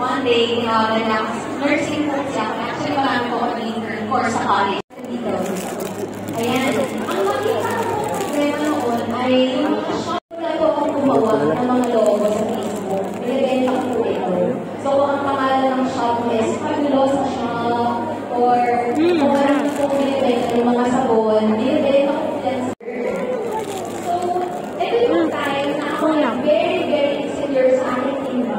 One day, nursing po siya. Actually, marami po kami course sa college. Dito. Ayan. Ang makita ko noon ay yung mga shop na po akong gumawa ng mga logo sa Facebook. Binibenta ko po ito. So, ang pangalan ng shop is Fabulosa Shop or kung ano po binibenta yung mga sabon, binibenta ko po yan sa So, ito yung time na ako very, very insecure sa aking team.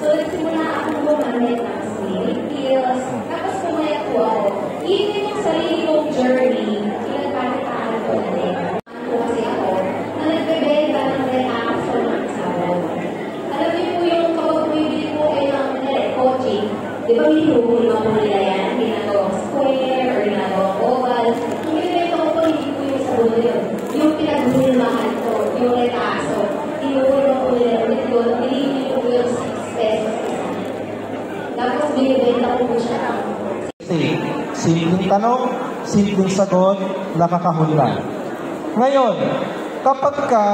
So, nagsimula akong bumalik ng swimming pills. Tapos pumaya po ako. Even yung sarili kong journey, pinagpakitaan ko na din. Ano kasi ako, na nagbebenta ng reaction ng sabon. Alam niyo po yung kapag bumibili po kayo ng coaching, di ba hinuhulma po nila yan? Ginagawang square or ginagawang oval. Yung binibenta ko po, hindi po yung sabon na yun. Yung pinaghulmahan ko, yung reaction, hinuhulma po nila yun. Binibili po yung tapos binibenta ko po siya. Simpleng tanong, simpleng sagot, nakakahula. Ngayon, kapag ka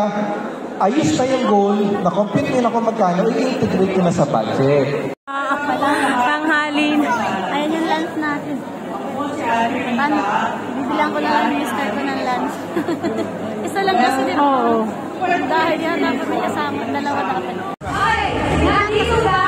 ayos na yung goal, na-compute nyo na kung magkano, i-integrate ko na sa budget. Panghalin. Ayan yung lunch natin. Paano? Bibilang ko na lang yung mister ko ng lunch. Isa lang kasi din. Oo. Dahil yan, dapat may kasama. Dalawa na kami. Ay! Nandito ba?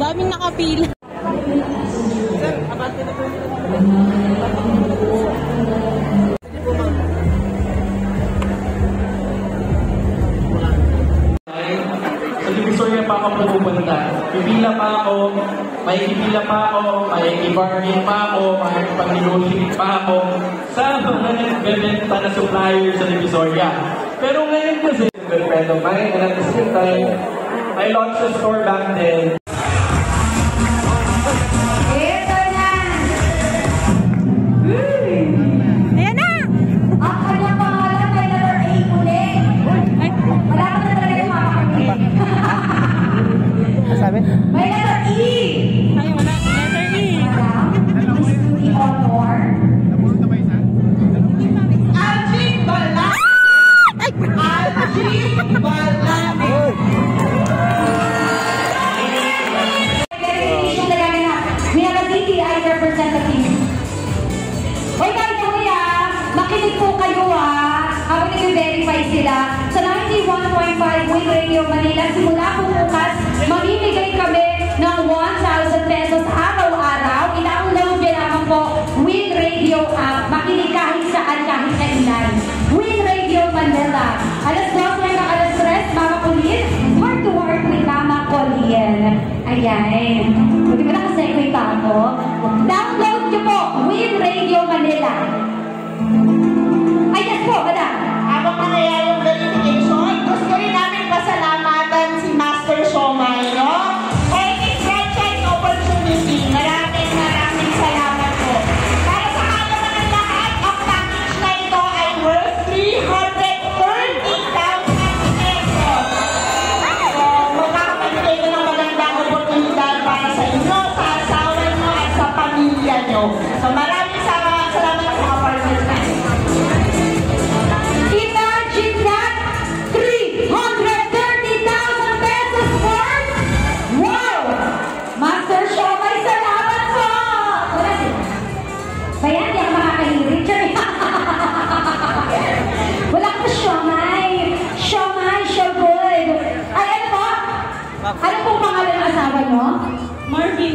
Daming nakapila. Sa Divisoria pa ako pupunta. Pipila pa ako, may ipila pa ako, may i-bargain pa ako, may pag-negotiate pa ako sa mga nagbebenta na supplier sa Divisoria. Pero ngayon kasi, good friend of mine, and at the same time, I launched a store back then. Ayan na! Ang kanyang pangalan may letter A ulit. Wala ka na talaga yung makakapit. Sabi? May letter E! Ay, wala. Letter E. Miss Beauty Honor. Algin Balan! Algin Balan! makinig po kayo habang nag-verify sila. Sa 91.5 Win Radio Manila, simula po bukas, mamimigay kami ng 1,000 pesos araw-araw. I-download nyo naman po Win Radio app. Makinig kahit saan, kahit kailan. Win Radio Manila. Alas 12 hanggang alas 3, Mama Colleen. Heart to heart with Mama Colleen. Ayan. Buti ba nakasekwita ako? Download nyo po Win Radio Manila. Ayan po, madam. Habang mangyayari yung verification, gusto rin namin pasalamatan si Master Shomai, no? For this franchise opportunity, maraming salamat po. Para sa kaalaman ng lahat, ang package na ito ay worth 330,000 pesos. So, magkakapagpili ko ng magandang oportunidad para sa inyo, sa asawa nyo, at sa pamilya nyo. So, maraming salamat sa mga partners natin. Imagine that! 330,000 pesos worth! Wow! Master Shomai, salamat po! Bayan, di ako makakahirit. Wala ko Shomai. Shomai, so good. Ay, ano po? Ano pong pangalan ng asawa mo? Marvin